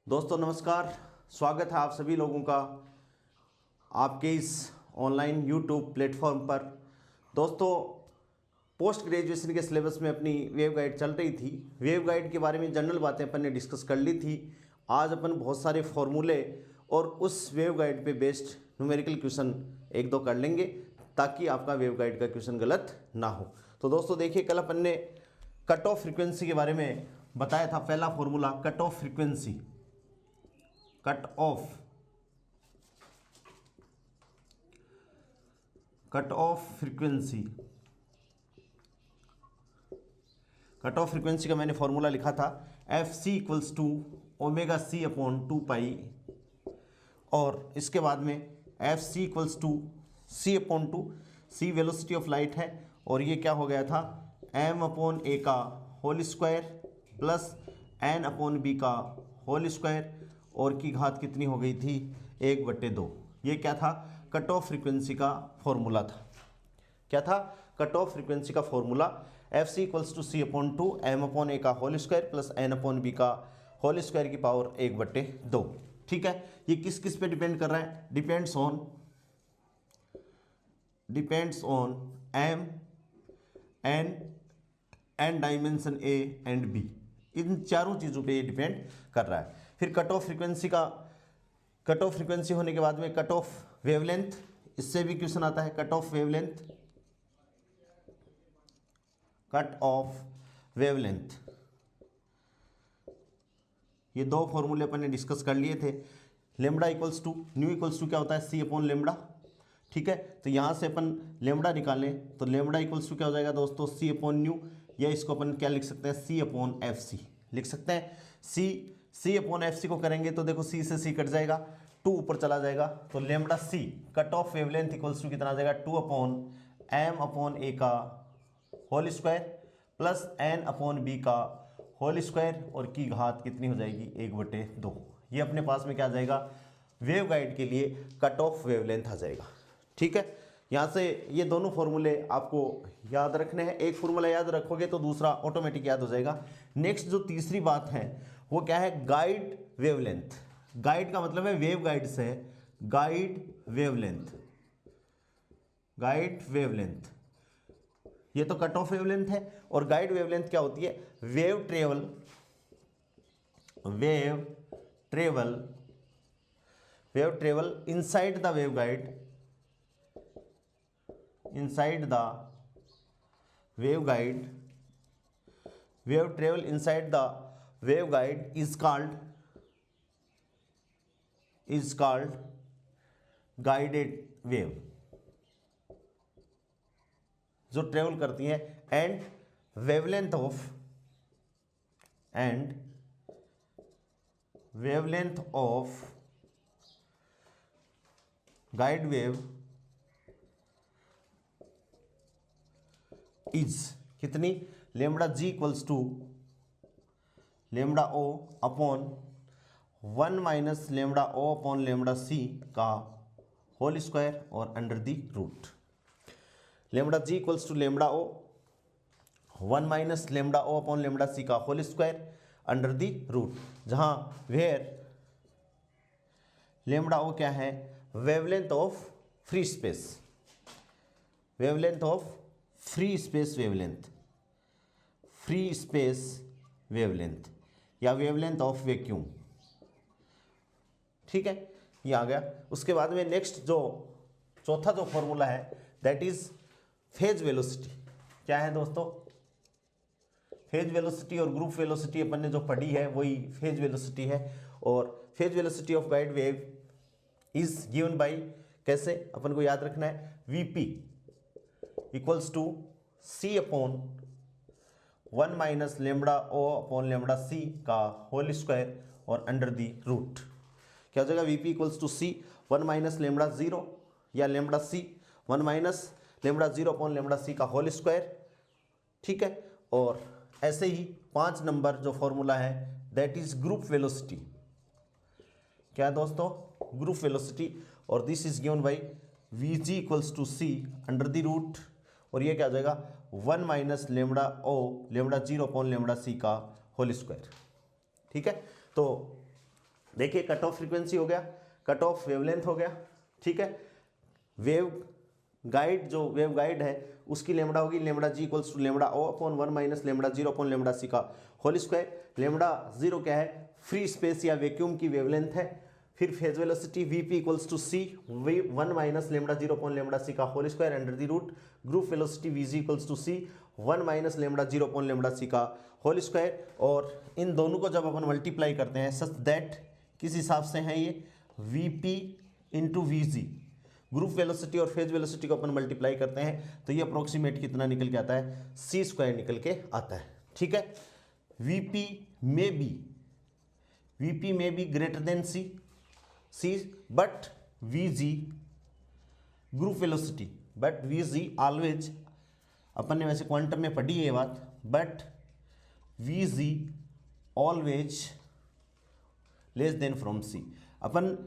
दोस्तों नमस्कार, स्वागत है आप सभी लोगों का आपके इस ऑनलाइन यूट्यूब प्लेटफॉर्म पर। दोस्तों पोस्ट ग्रेजुएशन के सिलेबस में अपनी वेव गाइड चल रही थी। वेव गाइड के बारे में जनरल बातें अपन ने डिस्कस कर ली थी। आज अपन बहुत सारे फॉर्मूले और उस वेव गाइड पे बेस्ड न्यूमेरिकल क्वेश्चन एक दो कर लेंगे ताकि आपका वेव गाइड का क्वेश्चन गलत ना हो। तो दोस्तों देखिए, कल अपन ने कट ऑफ फ्रीक्वेंसी के बारे में बताया था। पहला formula cut off frequency, cut off frequency, cut off frequency का मैंने फॉर्मूला लिखा था F C equals to omega C upon 2 pi, और इसके बाद में F C equals to C upon 2, C velocity of light है, और ये क्या हो गया था एम अपॉन ए का whole square plus N upon B का होल स्क्वायर, और की घात कितनी हो गई थी 1/2। ये क्या था, कट ऑफ फ्रीक्वेंसी का फॉर्मूला था। क्या था, कट ऑफ फ्रीक्वेंसी का formula F C equals to C upon 2 M upon A का whole square plus N upon B का होल स्क्वायर की पावर 1/2। ठीक है, ये किस किस पे डिपेंड कर रहा है, depends on M N dimension A and B, इन चारों चीज़ों पे ये डिपेंड कर रहा है। फिर कट ऑफ फ्रीक्वेंसी होने के बाद में कट ऑफ वेवलेंथ, इससे भी क्वेश्चन आता है। कट ऑफ वेवलेंथ, ये दो फॉर्मूले अपन ने डिस्कस कर लिए थे। Lambda equals to nu equals to क्या होता है सी अपॉन लेमडा। ठीक है, तो यहाँ से अपन लेमडा निकालें तो लेमडा इक्वल्स टू क्या हो जाएगा दोस्तों सी अपॉन न्यू, या इसको अपन क्या लिख सकते हैं सी अपॉन एफ सी लिख सकते हैं। सी अपॉन एफ सी को करेंगे तो देखो सी से सी कट जाएगा, 2 ऊपर चला जाएगा, तो lambda C cut off wavelength equals to कितना आ जाएगा 2 अपॉन एम अपॉन ए का whole square plus N upon B का होल स्क्वायर, और की घात कितनी हो जाएगी 1/2। ये अपने पास में क्या आ जाएगा, वेव गाइड के लिए कट ऑफ वेवलेंथ आ जाएगा। ठीक है, यहाँ से ये दोनों फॉर्मूले आपको याद रखने हैं। एक फॉर्मूला याद रखोगे तो दूसरा ऑटोमेटिक याद हो जाएगा। नेक्स्ट जो तीसरी बात है वो क्या है, गाइड वेवलेंथ। गाइड का मतलब है वेव गाइड से, गाइड वेवलेंथ, ये तो कट ऑफ वेवलेंथ है। और गाइड वेवलेंथ क्या होती है, wave travel inside the wave guide, wave travel inside the waveguide is called guided wave, जो ट्रेवल करती है। And wavelength of guide wave is कितनी, lambda g equals to lambda o upon 1 minus lambda o upon lambda सी का whole square और under the root. Lambda g equals to lambda o 1 minus lambda o upon lambda सी का whole square under the root, जहां where lambda o क्या है, wavelength of free space wavelength या wavelength of vacuum. ठीक है, ये आ गया। उसके बाद में नेक्स्ट जो चौथा जो फॉर्मूला है दैट इज फेज वेलोसिटी। क्या है दोस्तों, फेज वेलोसिटी और ग्रुप वेलोसिटी अपन ने जो पढ़ी है वही फेज वेलोसिटी है। और phase velocity of guide wave is given by, कैसे अपन को याद रखना है, VP equals to C upon 1 minus lambda o upon lambda सी का होल स्क्वायर और अंडर दी रूट। क्या हो जाएगा, VP equals to c 1 minus lambda 0 या lambda c 1 minus lambda 0 upon lambda सी का होल स्क्वायर। ठीक है, और ऐसे ही 5 नंबर जो फॉर्मूला है दैट इज ग्रुप वेलोसिटी। क्या है दोस्तों, ग्रुप वेलोसिटी, और this is given by V G equals to C under the root, और ये क्या आ जाएगा 1 minus lambda O lambda 0 upon lambda सी का होल स्क्वायर। ठीक है, तो देखिए कट ऑफ फ्रीक्वेंसी हो गया, कट ऑफ वेवलेंथ हो गया, ठीक है। वेव गाइड, जो वेव गाइड है उसकी लेमडा होगी lambda g equals to lambda o upon 1 minus lambda zero upon lambda सी का होल स्क्वायर। लेमडा जीरो क्या है, फ्री स्पेस या वैक्यूम की वेवलेंथ है। फिर phase velocity VP equals to c 1 minus lambda zero upon lambda सी का whole square under the root. Group velocity VG equals to c 1 minus lambda zero upon lambda सी का whole square. और इन दोनों को जब अपन multiply करते हैं सच दैट किस हिसाब से है ये, VP into VG, group velocity और फेज वेलोसिटी को अपन मल्टीप्लाई करते हैं तो ये अप्रोक्सीमेट कितना निकल के आता है, सी स्क्वायर निकल के आता है, ठीक है। वीपी में be greater than c but VG group velocity, but VG always, अपन ने वैसे क्वांटम में पढ़ी है ये बात, but VG always less than from c. अपन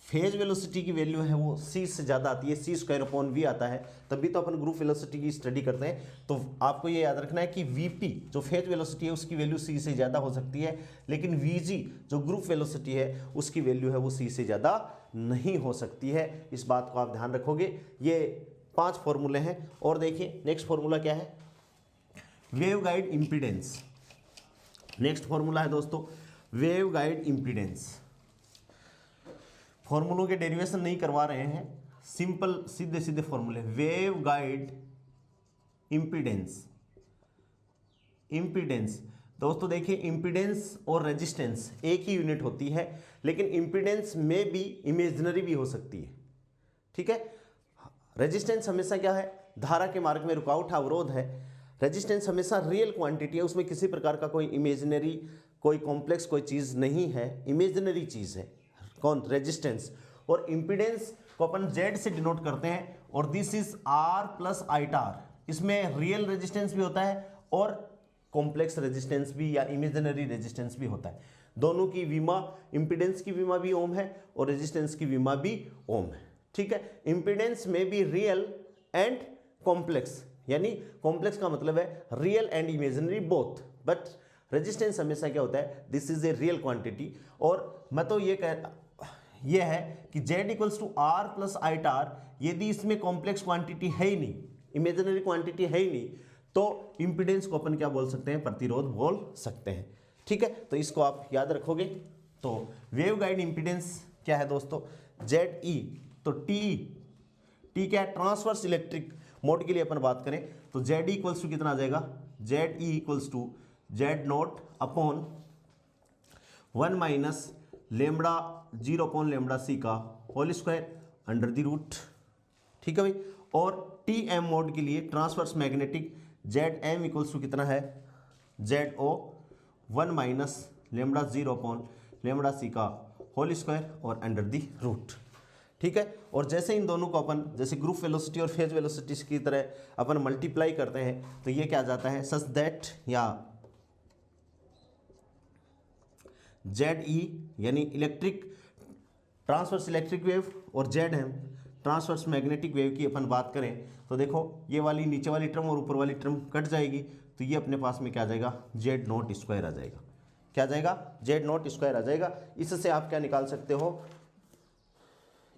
फेज वेलोसिटी की वैल्यू है वो सी से ज़्यादा आती है, सी स्क्वायर अपॉन वी आता है, तभी तो अपन ग्रुप वेलोसिटी की स्टडी करते हैं। तो आपको ये याद रखना है कि वीपी जो फेज वेलोसिटी है उसकी वैल्यू सी से ज़्यादा हो सकती है, लेकिन वीजी जो ग्रुप वेलोसिटी है उसकी वैल्यू है वो सी से ज़्यादा नहीं हो सकती है। इस बात को आप ध्यान रखोगे। ये 5 फॉर्मूले हैं। और देखिए नेक्स्ट फॉर्मूला क्या है, wave guide impedance. Next formula है दोस्तों वेव गाइड इम्पीडेंस। फॉर्मूलों के डेरिवेशन नहीं करवा रहे हैं, सिंपल सीधे सीधे फॉर्मूले। वेव गाइड इम्पीडेंस, इम्पीडेंस दोस्तों देखिए इम्पीडेंस और रेजिस्टेंस एक ही यूनिट होती है, लेकिन इम्पीडेंस में भी इमेजिनरी भी हो सकती है, ठीक है। रेजिस्टेंस हमेशा क्या है, धारा के मार्ग में रुकावट अवरोध है। रेजिस्टेंस हमेशा रियल क्वांटिटी है, उसमें किसी प्रकार का कोई इमेजिनरी, कोई कॉम्प्लेक्स कोई चीज़ नहीं है, इमेजिनरी चीज़ है कौन, रेजिस्टेंस। और इम्पीडेंस को अपन जेड से डिनोट करते हैं, और दिस इज आर प्लस आईटार। इसमें रियल रेजिस्टेंस भी होता है और कॉम्प्लेक्स रेजिस्टेंस भी या इमेजिनरी रेजिस्टेंस भी होता है। दोनों की विमा, इम्पीडेंस की विमा भी ओम है और रेजिस्टेंस की विमा भी ओम है, ठीक है। इम्पीडेंस में भी रियल एंड कॉम्प्लेक्स, यानी कॉम्प्लेक्स का मतलब है real and imaginary both, but resistance हमेशा क्या होता है, this is a real quantity. और मैं तो ये है कि Z equals to R plus i टार, यदि इसमें कॉम्प्लेक्स क्वांटिटी है ही नहीं, इमेजिनरी क्वांटिटी है ही नहीं, तो इम्पीडेंस को अपन क्या बोल सकते हैं, प्रतिरोध बोल सकते हैं, ठीक है। तो इसको आप याद रखोगे। तो वेव गाइड इम्पीडेंस क्या है दोस्तों, ZE। तो टी क्या है, ट्रांसवर्स इलेक्ट्रिक मोड के लिए अपन बात करें तो ZE इक्वल्स टू कितना आ जाएगा, ZE equals to Z naught upon 1 minus lambda zero upon lambda सी का whole square under the root, ठीक है भाई। और TM मोड के लिए transverse magnetic ZM equals to कितना है, ZO 1 minus lambda zero upon lambda सी का होल स्क्वायर और अंडर द रूट, ठीक है। और जैसे इन दोनों को अपन जैसे ग्रुप वेलोसिटी और फेज वेलोसिटी की तरह अपन मल्टीप्लाई करते हैं तो ये क्या आ जाता है, सच दैट या ZE यानी इलेक्ट्रिक ट्रांसवर्स इलेक्ट्रिक वेव और ZM ट्रांसवर्स मैग्नेटिक वेव की अपन बात करें तो देखो ये वाली नीचे वाली टर्म और ऊपर वाली टर्म कट जाएगी, तो ये अपने पास में क्या आ जाएगा, Z नॉट स्क्वायर आ जाएगा। क्या आ जाएगा, Z नॉट स्क्वायर आ जाएगा। इससे आप क्या निकाल सकते हो,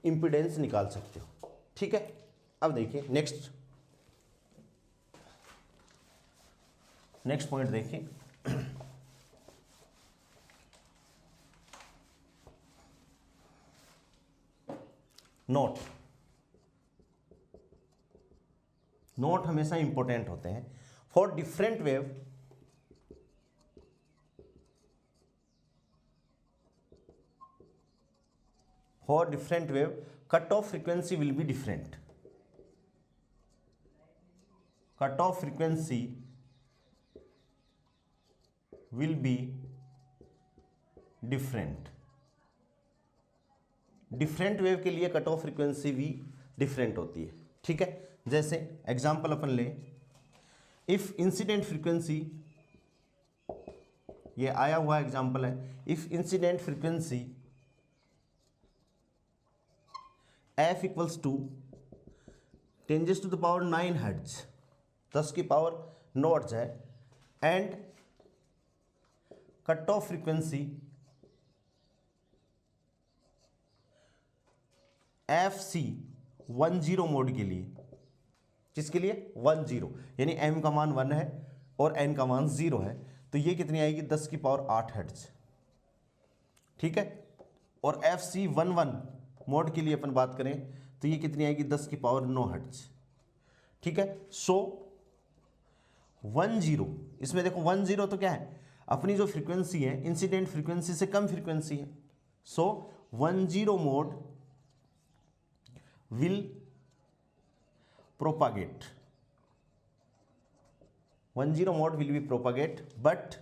इम्पीडेंस निकाल सकते हो, ठीक है। अब देखिए नेक्स्ट पॉइंट देखिए, नोट हमेशा इंपॉर्टेंट होते हैं। For different wave cut off frequency will be different, cut off frequency will be different. Different wave के लिए कट ऑफ फ्रीक्वेंसी भी डिफरेंट होती है, ठीक है। जैसे एग्जांपल अपन ले, इफ इंसिडेंट फ्रीक्वेंसी, ये आया हुआ एग्जांपल है, if incident frequency f equals to 10 to the power 9 hertz, 10 की पावर 9 हर्ट्ज है, and cut off frequency FC 10 mode के लिए, किसके लिए 10, यानी m का मान 1 है और n का मान 0 है, तो ये कितनी आएगी 10 की पावर 8 हर्ट्ज। ठीक है, और FC 11 मोड के लिए अपन बात करें तो ये कितनी आएगी 10 की पावर 9 हर्ट्ज। ठीक है, सो 10, इसमें देखो 10 तो क्या है, अपनी जो फ्रीक्वेंसी है इंसिडेंट फ्रीक्वेंसी से कम फ्रीक्वेंसी है, सो 10 mode will propagate, 10 mode will be propagate, but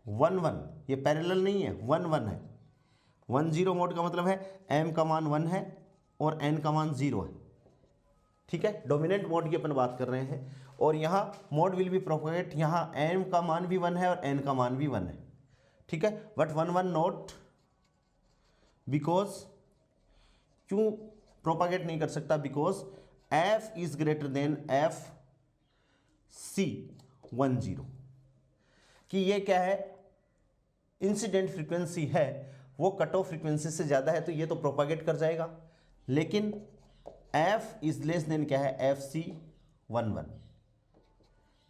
11 ये पैरेलल नहीं है, 11 है। 10 मोड का मतलब है m का मान 1 है और n का मान 0 है। ठीक है, डोमिनेंट मोड की अपन बात कर रहे हैं, और यहाँ मोड विल बी प्रोपागेट, यहाँ m का मान भी 1 है और n का मान भी 1 है। ठीक है, बट 11 नोट, बिकॉज क्यों प्रोपागेट नहीं कर सकता, because f is greater then FC 10, कि ये क्या है, इंसिडेंट फ्रीक्वेंसी है वो कट ऑफ फ्रीक्वेंसी से ज़्यादा है, तो ये तो प्रोपागेट कर जाएगा, लेकिन f इज लेस देन क्या है FC 11,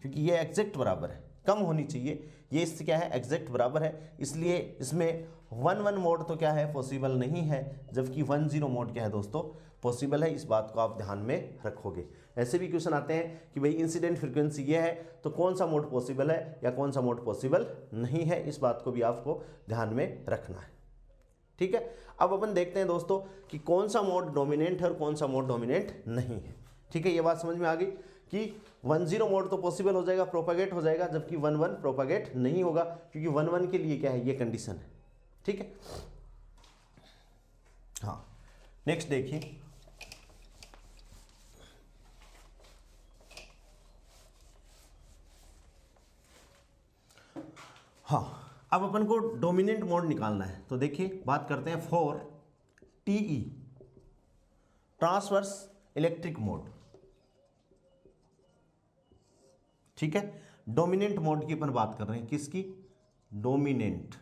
क्योंकि ये एग्जैक्ट बराबर है, कम होनी चाहिए, ये इससे क्या है एग्जैक्ट बराबर है, इसलिए इसमें 11 मोड तो क्या है पॉसिबल नहीं है, जबकि 10 मोड क्या है दोस्तों पॉसिबल है। इस बात को आप ध्यान में रखोगे। ऐसे भी क्वेश्चन आते हैं कि भाई इंसिडेंट फ्रीक्वेंसी ये है तो कौन सा मोड पॉसिबल है या कौन सा मोड पॉसिबल नहीं है, इस बात को भी आपको ध्यान में रखना है। ठीक है, अब अपन देखते हैं दोस्तों कि कौन सा मोड डोमिनेंट है और कौन सा मोड डोमिनेंट नहीं है। ठीक है, ये बात समझ में आ गई कि 10 मोड तो पॉसिबल हो जाएगा, प्रोपागेट हो जाएगा, जबकि 11 प्रोपागेट नहीं होगा, क्योंकि 11 के लिए क्या है ये कंडीशन है। ठीक है, हाँ नेक्स्ट देखिए, हाँ अब अपन को डोमिनेंट मोड निकालना है, तो देखिए बात करते हैं for TE transverse electric mode. ठीक है, डोमिनेंट मोड की अपन बात कर रहे हैं, किसकी, डोमिनेंट,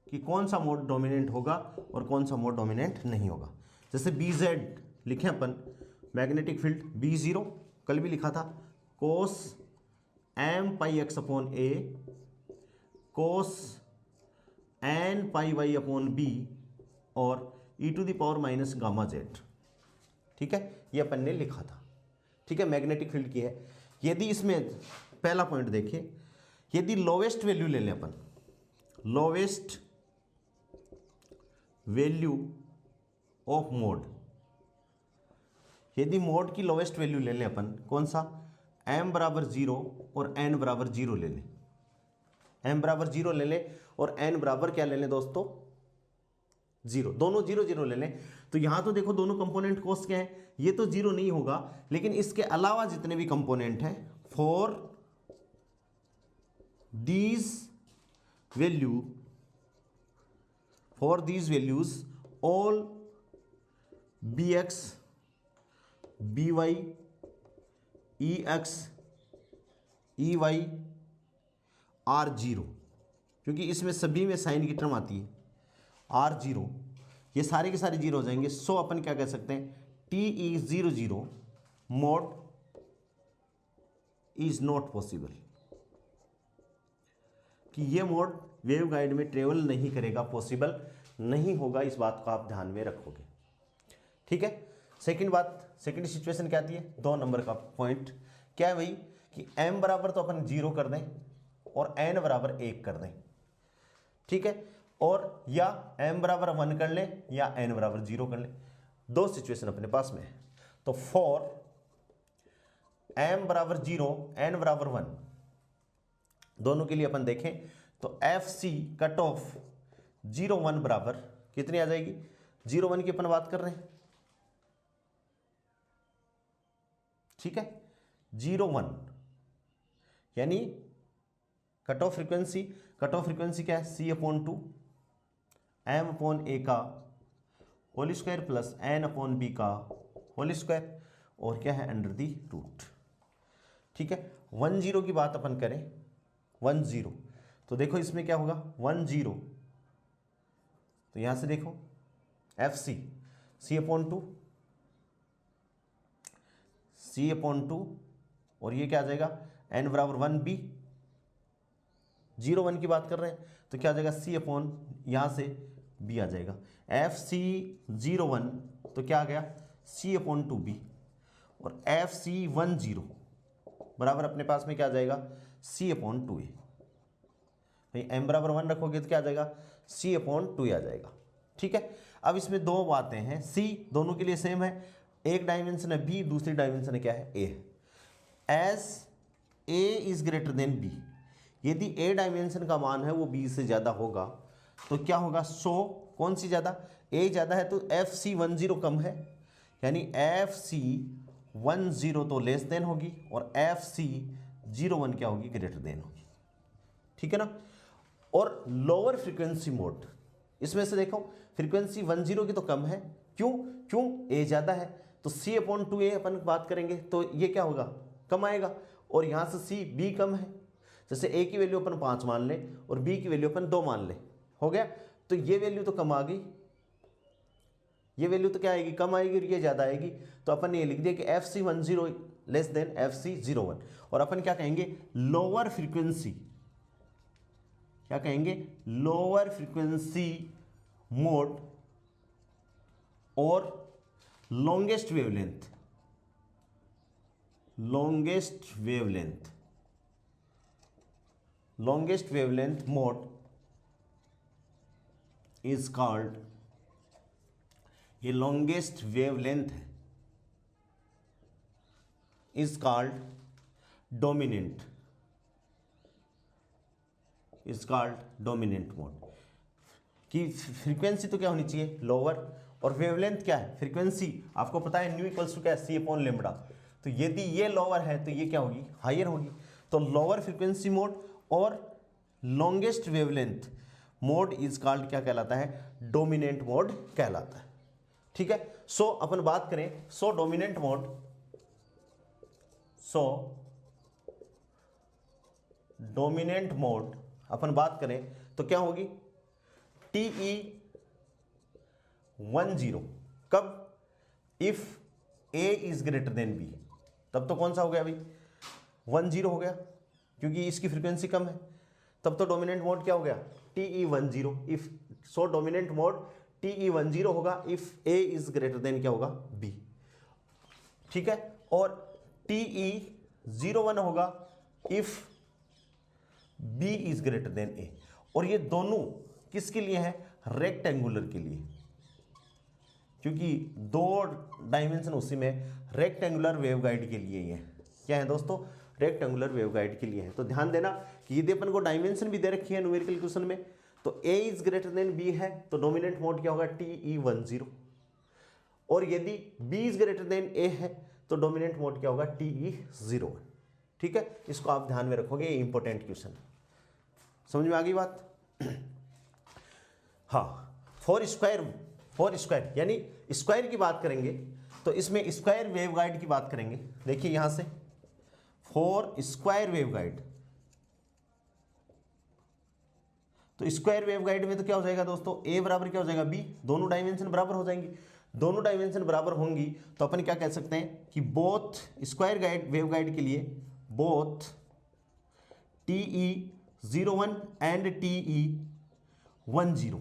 कि कौन सा मोड डोमिनेंट होगा और कौन सा मोड डोमिनेंट नहीं होगा। जैसे BZ लिखे अपन, मैग्नेटिक फील्ड B0 कल भी लिखा था, कोस m pi x upon a cos n pi y upon b और e⁻ गामा z। ठीक है, ये अपन ने लिखा था। ठीक है, मैग्नेटिक फील्ड की है। यदि इसमें पहला पॉइंट देखिए, यदि लोवेस्ट वैल्यू ले लें अपन, लोवेस्ट वैल्यू ऑफ मोड, यदि मोड की लोवेस्ट वैल्यू ले लें अपन, कौन सा, m बराबर 0 और n बराबर 0 ले लें, m बराबर 0 ले लें और n बराबर क्या ले लें दोस्तों 0, दोनों 0 0 ले लें, तो यहां तो देखो दोनों कंपोनेंट कोस क्या है, ये तो 0 नहीं होगा, लेकिन इसके अलावा जितने भी कंपोनेंट हैं for these values all bx by ex ey are 0, क्योंकि इसमें सभी में साइन की टर्म आती है R0, ये सारे के सारे 0 हो जाएंगे। सो अपन क्या कह सकते हैं, TE00 mode is not possible, कि ये मोड वेव गाइड में ट्रेवल नहीं करेगा, पॉसिबल नहीं होगा, इस बात को आप ध्यान में रखोगे। ठीक है, सेकंड सिचुएशन क्या आती है, 2 नंबर का पॉइंट क्या है भाई, कि m बराबर तो अपन 0 कर दें और n बराबर 1 कर दें। ठीक है, और या m बराबर 1 कर लें या n बराबर 0 कर लें, 2 सिचुएशन अपने पास में है। तो फॉर m बराबर 0 n बराबर 1, दोनों के लिए अपन देखें तो FC कट ऑफ 0 1 बराबर कितनी आ जाएगी, 0 1 की अपन बात कर रहे हैं। ठीक है, 0 1 यानी कट ऑफ फ्रीक्वेंसी क्या है, C/2 m/a का होल स्क्वायर प्लस n/b का होल स्क्वायर, और क्या है अंडर दी रूट। ठीक है, 10 की बात अपन करें, 10 तो देखो इसमें क्या होगा 10, तो यहां से देखो एफ सी C/2 C/2 और ये क्या आ जाएगा n बराबर 1b, 0 1 की बात कर रहे हैं तो क्या आ जाएगा C अपॉन यहां से b आ जाएगा FC01 तो क्या आ गया C/2b और FC10 बराबर अपने पास में क्या आ जाएगा C/2a। भाई m बराबर 1 रखोगे तो क्या आ जाएगा C/2 आ जाएगा। ठीक है, अब इसमें दो बातें हैं, C दोनों के लिए सेम है, एक डायमेंशन है B, दूसरी डायमेंशन है क्या है A है। As A is greater than B, यदि A डायमेंशन का मान है वो B से ज़्यादा होगा तो क्या होगा, सो कौन सी ज़्यादा, A ज़्यादा है तो FC10 कम है, यानी FC10 तो लेस देन होगी और FC01 क्या होगी, ग्रेटर देन होगी। ठीक है ना। और लोअर फ्रीक्वेंसी मोड, इसमें से देखो फ्रीक्वेंसी 10 की तो कम है, क्यों A ज़्यादा है तो C/2a अपन बात करेंगे तो ये क्या होगा, कम आएगा, और यहाँ से C B कम है, जैसे A की वैल्यू अपन 5 मान ले और B की वैल्यू अपन 2 मान ले, हो गया, तो ये वैल्यू तो कम आ गई, ये वैल्यू तो क्या आएगी, कम आएगी और ये ज़्यादा आएगी, तो अपन ये लिख दिया कि FC10 लेस देन FC01, और अपन क्या कहेंगे लोअर फ्रीक्वेंसी, क्या कहेंगे लोअर फ्रीक्वेंसी मोड और longest wavelength, longest wavelength mode is called, ये longest wavelength है, is called dominant, mode। कि फ्रीक्वेंसी तो क्या होनी चाहिए लोअर, और वेवलेंथ क्या है, फ्रीक्वेंसी आपको पता है न्यू इक्वल्स टू क्या है C/λ, तो यदि ये लोअर है तो ये क्या होगी, हायर होगी, तो लोअर फ्रीक्वेंसी मोड और longest wavelength mode is called क्या कहलाता है, डोमिनेंट मोड कहलाता है। ठीक है, सो अपन बात करें, सो डोमिनेंट मोड अपन बात करें तो क्या होगी TE10, कब, if A is greater than B, तब तो कौन सा हो गया भाई 10 हो गया, क्योंकि इसकी फ्रीक्वेंसी कम है, तब तो डोमिनेंट मोड क्या हो गया TE10, if so dominant mode TE10 होगा if A is greater then क्या होगा B। ठीक है, और TE01 होगा if B is greater then A, और ये दोनों किसके लिए है, रेक्टेंगुलर के लिए, क्योंकि दो डायमेंशन उसी में रेक्टेंगुलर वेवगाइड के लिए ही है, क्या है दोस्तों, रेक्टेंगुलर वेवगाइड के लिए है। तो ध्यान देना कि यदि अपन को डायमेंशन भी दे रखी है न्यूमेरिकल क्वेश्चन में, तो A is greater than B है तो डोमिनेंट मोड क्या होगा TE10, और यदि B is greater then A है तो डोमिनेंट मोड क्या होगा TE01। ठीक है, इसको आप ध्यान में रखोगे, ये इंपॉर्टेंट क्वेश्चन, समझ में आ गई बात। हाँ, फोर स्क्वायर यानी स्क्वायर की बात करेंगे तो इसमें स्क्वायर वेवगाइड की बात करेंगे। देखिए यहां से फोर स्क्वायर वेवगाइड, तो स्क्वायर वेवगाइड में तो क्या हो जाएगा दोस्तों, A बराबर क्या हो जाएगा B, दोनों डायमेंशन बराबर हो जाएंगी, दोनों डायमेंशन बराबर होंगी तो अपन क्या कह सकते हैं कि बोथ स्क्वायर गाइड वेवगाइड के लिए both TE01 and TE10,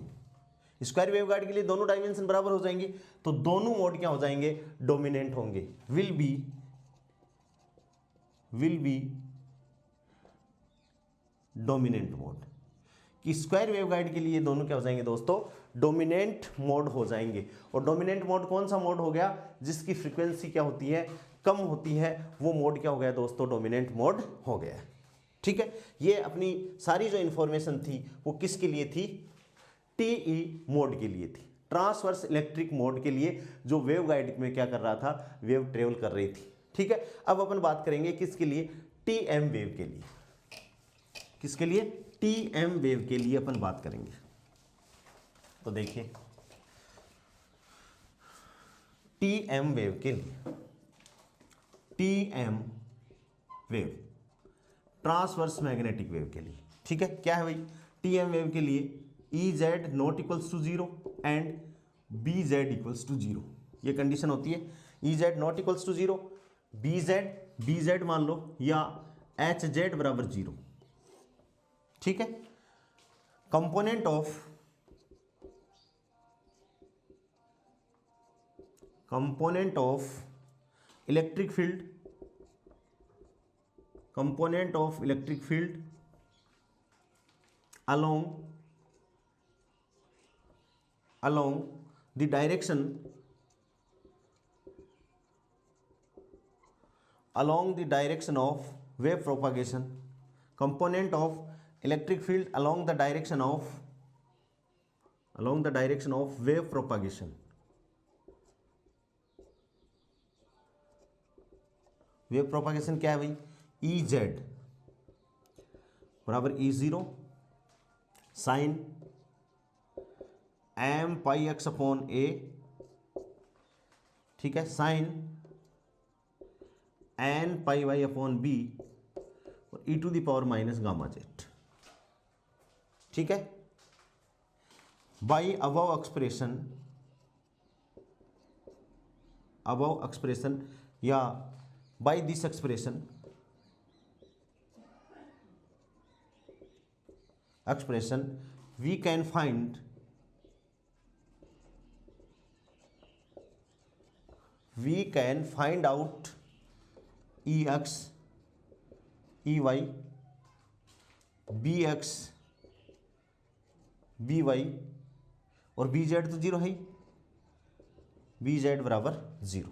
square waveguide के लिए दोनों डायमेंशन बराबर हो जाएंगे तो दोनों मोड क्या हो जाएंगे, डोमिनेंट होंगे, विल बी डोमिनेंट मोड, कि स्क्वायर वेवगाइड के लिए दोनों क्या हो जाएंगे दोस्तों, डोमिनेंट मोड हो जाएंगे। और डोमिनेंट मोड कौन सा मोड हो गया, जिसकी फ्रीक्वेंसी क्या होती है, कम होती है, वो मोड क्या हो गया दोस्तों, डोमिनेंट मोड हो गया। ठीक है, ये अपनी सारी जो इंफॉर्मेशन थी वो किसके लिए थी, TE मोड के लिए थी, ट्रांसवर्स इलेक्ट्रिक मोड के लिए, जो वेवगाइड में क्या कर रहा था, वेव ट्रेवल कर रही थी। ठीक है, अब अपन बात करेंगे किसके लिए, TM वेव के लिए, किसके लिए, TM वेव के लिए अपन बात करेंगे। तो देखिए TM वेव के लिए, TM wave transverse magnetic wave के लिए। ठीक है, क्या है भाई, टीएम वेव के लिए E Z not equals to 0 and B Z equals to 0, ये कंडीशन होती है। E Z not equals to 0, B Z मान लो, या एच जेड बराबर 0। ठीक है, component of electric field along the direction of wave propagation, component of electric field along the direction of wave propagation, wave propagation क्या है भाई, E Z बराबर E0 sine M pi X upon A, ठीक है, sine N pi Y upon B और E to the power minus gamma Z. ठीक है, by above expression या by this expression we can find out Ex, Ey, Bx, By और Bz तो 0 है ही, Bz बराबर 0।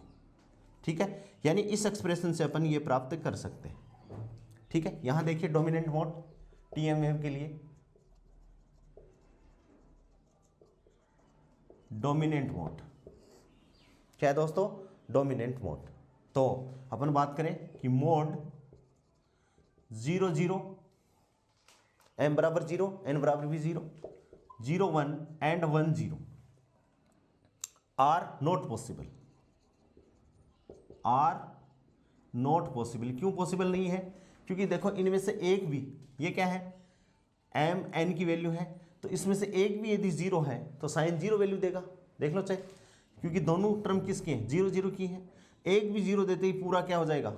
ठीक है, यानी इस एक्सप्रेशन से अपन ये प्राप्त कर सकते हैं। ठीक है, यहां देखिए डोमिनेंट मोड टीएम वेव के लिए, डोमिनेंट मोड क्या है दोस्तों, डोमिनेंट मोड। तो अपन बात करें कि मोड 0 0, m बराबर 0, n बराबर भी 0, 0 1 एंड 1 0 आर नॉट पॉसिबल। क्यों पॉसिबल नहीं है, क्योंकि देखो इनमें से एक भी, ये क्या है, एम एन की वैल्यू है, तो इसमें से एक भी यदि 0 है तो साइन 0 वैल्यू देगा, देख लो चाहे, क्योंकि दोनों टर्म किसकी हैं, 0 0 की है। एक भी 0 देते ही पूरा क्या हो जाएगा,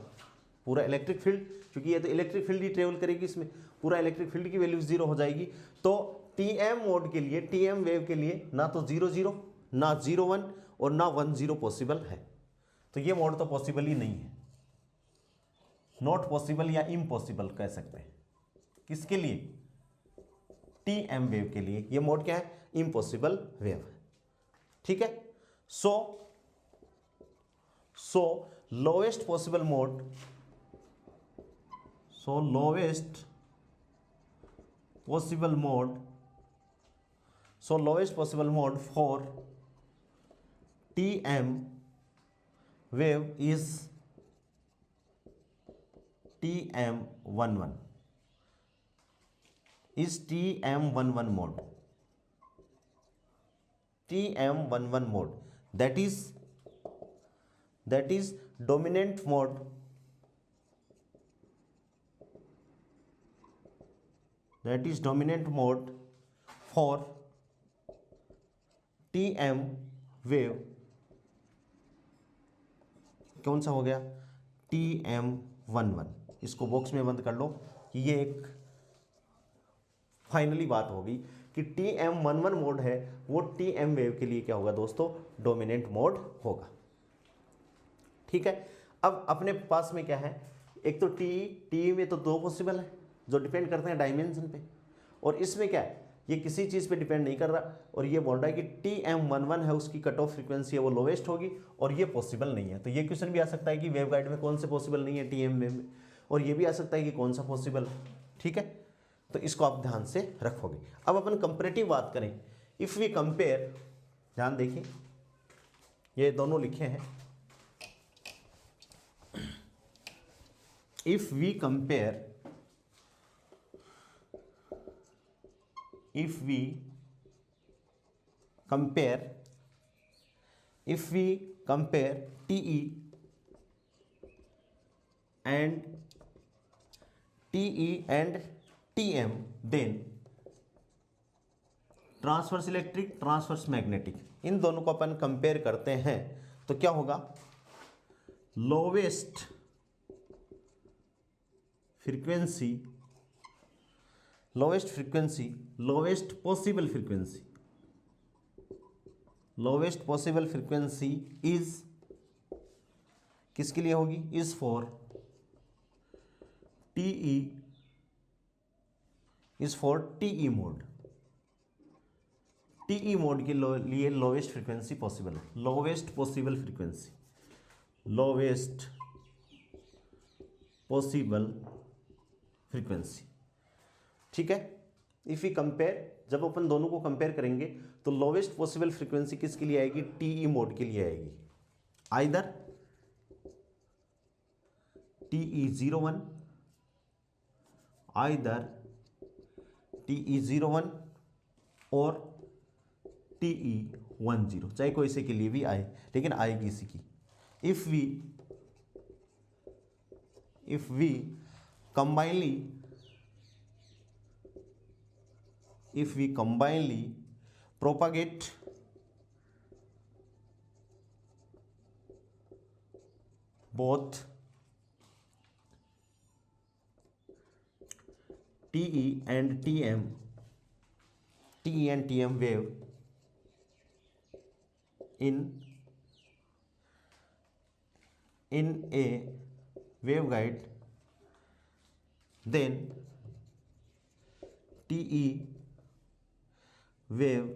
पूरा इलेक्ट्रिक फील्ड, क्योंकि ये तो इलेक्ट्रिक फील्ड ही ट्रेवल करेगी, इसमें पूरा इलेक्ट्रिक फील्ड की वैल्यू 0 हो जाएगी। तो टीएम मोड के लिए, टीएम वेव के लिए ना तो 0 0, ना 0 1 और ना 1 0 पॉसिबल है। तो ये मोड तो पॉसिबल ही नहीं है, नॉट पॉसिबल या इम्पॉसिबल कह सकते हैं। किसके लिए, टीएम वेव के लिए ये मोड क्या है, इम्पॉसिबल वेव है। ठीक है, so lowest possible mode, lowest possible mode for TM wave is TM11 mode, TM11 mode, that is dominant mode, for TM wave। कौन सा हो गया, TM11। इसको बॉक्स में बंद कर लो कि ये एक फाइनली बात होगी कि TM11 मोड है वो TM वेव के लिए क्या होगा दोस्तों, डोमिनेंट मोड होगा। ठीक है, अब अपने पास में क्या है, एक तो टी में तो 2 पॉसिबल है जो डिपेंड करते हैं डायमेंशन पे, और इसमें क्या है, ये किसी चीज़ पे डिपेंड नहीं कर रहा, और ये बोल रहा है कि TM11 है उसकी कट ऑफ फ्रीक्वेंसी है वो लोवेस्ट होगी, और ये पॉसिबल नहीं है। तो ये क्वेश्चन भी आ सकता है कि वेव गाइड में कौन से पॉसिबल नहीं है TM वेव में, और ये भी आ सकता है कि कौन सा पॉसिबल। ठीक है, तो इसको आप ध्यान से रखोगे। अब अपन कंपेरेटिव बात करें, इफ़ वी कंपेयर, ध्यान देखिए ये दोनों लिखे हैं, if we compare TE and TE and TM, then transverse electric, transverse magnetic, इन दोनों को अपन कंपेयर करते हैं तो क्या होगा, lowest frequency, lowest frequency, lowest possible frequency, lowest possible frequency is किसके लिए होगी, is for TE, is for TE mode, TE mode के लिए लोवेस्ट फ्रीक्वेंसी पॉसिबल है, lowest possible frequency, lowest possible frequency, ठीक है। इफ यू कंपेयर, जब अपन दोनों को कंपेयर करेंगे तो लोवेस्ट पॉसिबल फ्रीक्वेंसी किसके लिए आएगी, TE मोड के लिए आएगी, आइदर TE01, आइदर TE01 और TE10, चाहे कोई से के लिए भी आए, लेकिन आएगी इसी की। If we combinely propagate both TE and TM wave in a waveguide, then TE wave,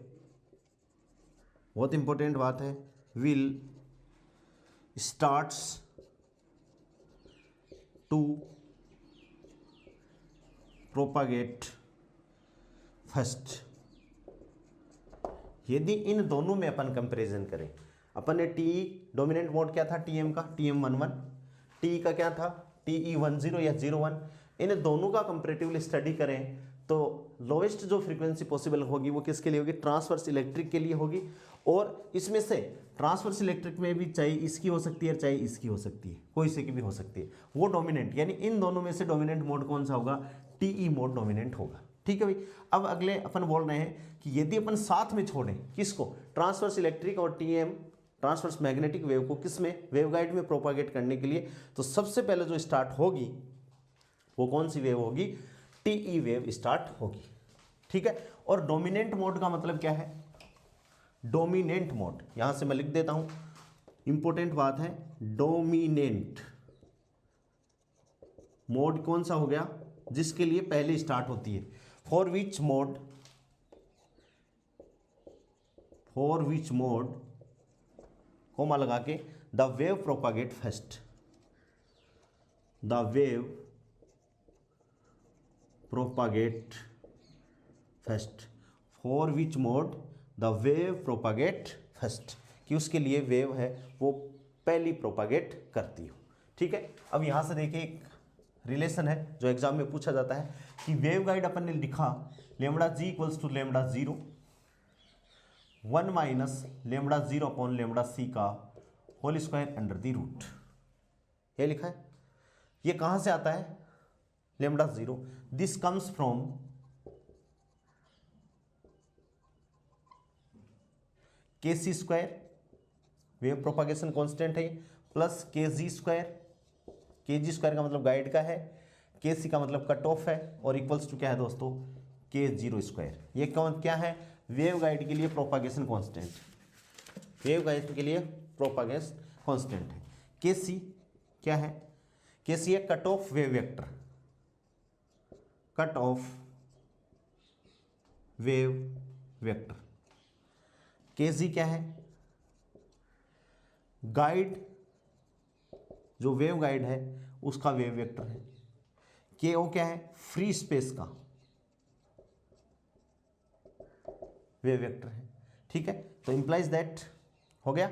बहुत इंपॉर्टेंट बात है, will starts to propagate first। यदि इन दोनों में अपन कंपैरिजन करें, अपन ने TE डोमिनेंट मोड क्या था, TM का TM11, TE का क्या था TE10 या 01, इन दोनों का कंपैरेटिवली स्टडी करें तो लोएस्ट जो फ्रीक्वेंसी पॉसिबल होगी वो किसके लिए होगी, ट्रांसवर्स इलेक्ट्रिक के लिए होगी। और इसमें से ट्रांसवर्स इलेक्ट्रिक में भी चाहे इसकी हो सकती है चाहे इसकी हो सकती है, कोई से की भी हो सकती है, वो डोमिनेंट, यानी इन दोनों में से डोमिनेंट मोड कौन सा होगा, TE मोड डोमिनेंट होगा, ठीक है भाई। अब अगले अपन बोल रहे हैं कि यदि अपन साथ में छोड़ें किसको, ट्रांसवर्स इलेक्ट्रिक और TM ट्रांसवर्स मैग्नेटिक वेव को किस में, वेवगाइड में प्रोपागेट करने के लिए, तो सबसे पहले जो स्टार्ट होगी वो कौन सी वेव होगी, TE वेव स्टार्ट होगी, ठीक है। और डोमिनेंट मोड का मतलब क्या है, डोमिनेंट मोड, यहां से मैं लिख देता हूं, इंपॉर्टेंट बात है, डोमिनेंट मोड कौन सा हो गया, जिसके लिए पहले स्टार्ट होती है, फॉर विच मोड कोमा लगा के the wave propagate first, the wave propagate first, for which mode the wave propagate first, कि उसके लिए वेव है वो पहली प्रोपागेट करती हो, ठीक है। अब यहां से देखिए एक रिलेशन है जो एग्जाम में पूछा जाता है कि वेव गाइड अपन ने लिखा λg equals to λ0 1 minus λ0 upon λc का whole square under the root, ये लिखा है। ये कहां से आता है λ0, this comes from kc square, wave propagation constant है, plus kg square, kg square का मतलब गाइड का है, kc का मतलब कट ऑफ है, और इक्वल्स टू क्या है दोस्तों, k0 स्क्वायर। ये कौन क्या है, वेव गाइड के लिए प्रोपागेशन कांस्टेंट, वेव गाइड के लिए प्रोपागेशन कांस्टेंट है। kc क्या है, kc है cut off wave vector, cut off wave vector. kg क्या है, गाइड, जो वेव गाइड है उसका वेव वेक्टर है। ko क्या है, फ्री स्पेस का वेव वेक्टर है, ठीक है। तो इंप्लाइज दैट हो गया।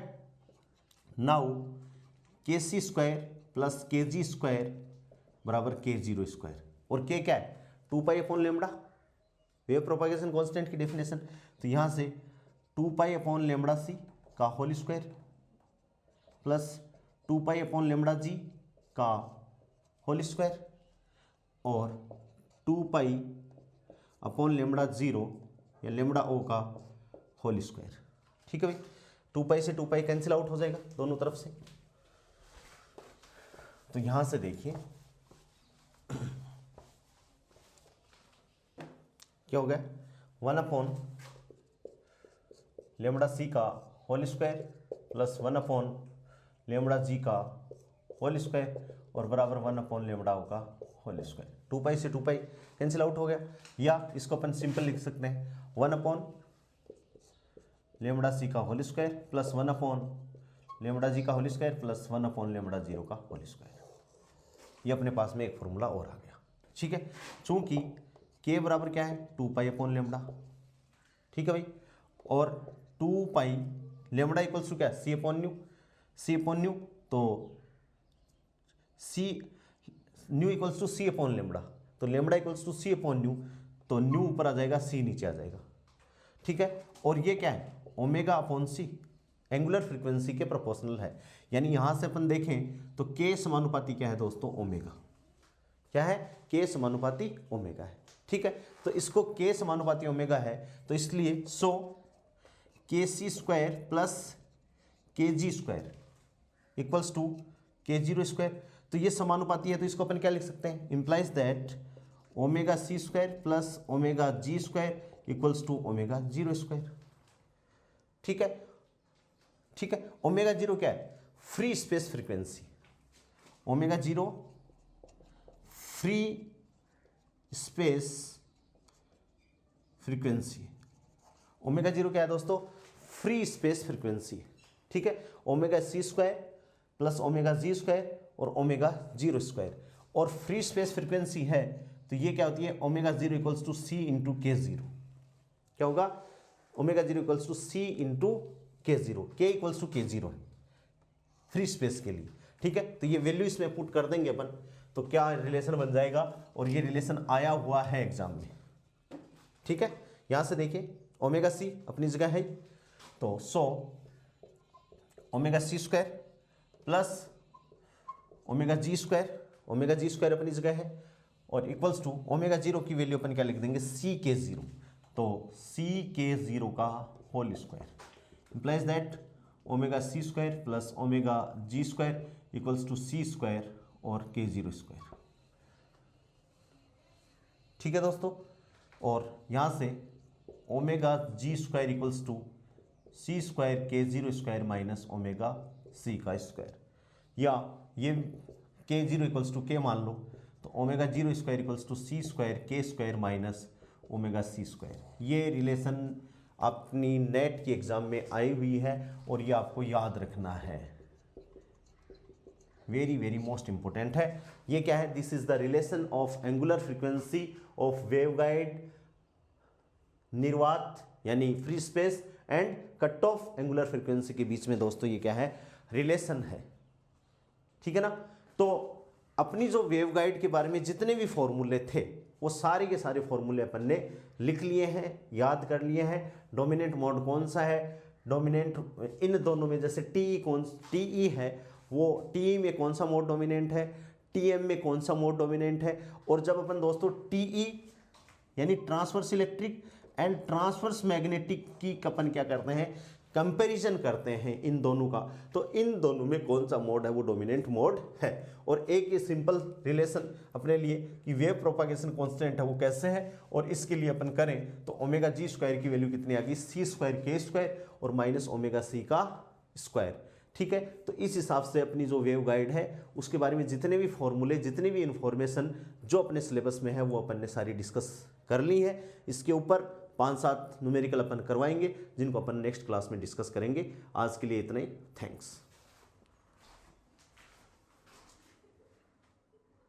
Now kc square plus kg square बराबर k0 स्क्वायर, और k क्या है 2 pi upon lambda, wave propagation constant की डेफिनेशन, तो यहां से 2 पाई अपॉन लेमडा सी का whole square plus 2 pi upon lambda g का होल स्क्वायर, और 2 पाई अपॉन लेमड़ा 0 या लेमड़ा ओ का होल स्क्वायर। ठीक है भाई, 2 पाई से 2 पाई कैंसिल आउट हो जाएगा दोनों तरफ से। तो यहां से देखिए क्या हो गया, 1 अपॉन लेमड़ा सी का whole square plus 1 upon lambda g का होल स्क्वायर और बराबर 1 अपॉन लेमड़ा ओ का होल स्क्वायर। 2 पाई से 2 पाई कैंसिल आउट हो गया, या इसको अपन सिंपल लिख सकते हैं 1 अपॉन लेमड़ा सी का whole square plus 1 upon lambda g का whole square plus 1 upon lambda 0 का होल स्क्वायर। ये अपने पास में एक फॉर्मूला और आ गया। ठीक है, चूंकि के बराबर क्या है 2 पाई अपॉन लेमड़ा। ठीक है भाई, और 2 पाई लेमड़ा इक्वल्स टू क्या, c upon nu, c upon nu, तो c nu equals to C upon lambda, तो lambda equals to C upon nu, तो न्यू ऊपर आ जाएगा, सी नीचे आ जाएगा। ठीक है, और ये क्या है ओमेगा अपॉन सी, एंगुलर फ्रीक्वेंसी के प्रोपोर्शनल है। यानी यहां से अपन देखें तो के समानुपाती क्या है दोस्तों, ओमेगा। क्या है, के समानुपाती ओमेगा है। ठीक है, तो इसको के समानुपाती ओमेगा है, तो इसलिए सो के सी स्क्वायर प्लस के जी square equals to K zero square. तो ये समानुपाती है, तो इसको अपन क्या लिख सकते हैं, implies that omega C square plus omega ji square equals to omega zero square. ठीक है, ठीक है, ओमेगा जीरो क्या है, free space frequency, omega zero free space frequency. Omega zero क्या है दोस्तों, फ्री स्पेस फ्रीक्वेंसी। ठीक है, ओमेगा सी स्क्वायर प्लस ओमेगा जी स्क्वायर और ओमेगा जीरो स्क्वायर, और फ्री स्पेस फ्रीक्वेंसी है तो ये क्या होती है, omega zero equals to C into K zero. क्या होगा, omega zero equals to C into K zero, K equals to K zero है फ्री स्पेस के लिए। ठीक है, तो ये वैल्यू इसमें पुट कर देंगे अपन, तो क्या रिलेशन बन जाएगा, और ये रिलेशन आया हुआ है एग्जाम में। ठीक है, यहां से देखिए ओमेगा सी अपनी जगह है, तो सो ओमेगा सी स्क्वायर प्लस ओमेगा जी स्क्वायर अपनी जगह है, और इक्वल्स टू ओमेगा जीरो की वैल्यू अपन क्या लिख देंगे, सी के जीरो, तो सी के जीरो का whole square implies that omega C square plus omega ji square equals to C square और के जीरो स्क्वायर। ठीक है दोस्तों, और यहां से omega ji square equals to C square k zero square minus omega c का square, या ये के जीरो इक्वल्स टू के मान लो, तो omega zero square equals to C square k square minus omega C square. ये रिलेशन अपनी नेट की एग्जाम में आई हुई है, और ये आपको याद रखना है, वेरी वेरी मोस्ट इंपॉर्टेंट है। ये क्या है, this is the relation of angular frequency of waveguide निर्वात यानी free space and cut of angular frequency के बीच में दोस्तों ये क्या है, रिलेशन है। ठीक है ना, तो अपनी जो वेवगाइड के बारे में जितने भी फॉर्मूले थे वो सारे के सारे फॉर्मूले अपन ने लिख लिए हैं, याद कर लिए हैं। डोमिनेंट मोड कौन सा है, डोमिनेंट इन दोनों में, जैसे टीई है वो टीई में कौन सा मोड डोमिनेंट है, टीएम में कौन सा मोड डोमिनेंट है। और जब अपन दोस्तों टीई यानी transverse electric and transverse magnetic की अपन क्या करते हैं, कंपैरिजन करते हैं इन दोनों का, तो इन दोनों में कौन सा मोड है वो डोमिनेंट मोड है। और एक ये सिंपल रिलेशन अपने लिए कि वेव प्रोपागेशन कांस्टेंट है वो कैसे है, और इसके लिए अपन करें तो ओमेगा जी स्क्वायर की वैल्यू कितनी आ गई, सी स्क्वायर के स्क्वायर और माइनस ओमेगा सी का स्क्वायर। ठीक है, तो इस हिसाब से अपनी जो वेव गाइड है उसके बारे में जितने भी फॉर्मूले, जितनी भी इंफॉर्मेशन जो अपने सिलेबस में है वो अपन ने सारी डिस्कस कर ली है। इसके ऊपर 5-7 न्यूमेरिकल अपन करवाएंगे जिनको अपन नेक्स्ट क्लास में डिस्कस करेंगे। आज के लिए इतना ही, थैंक्स।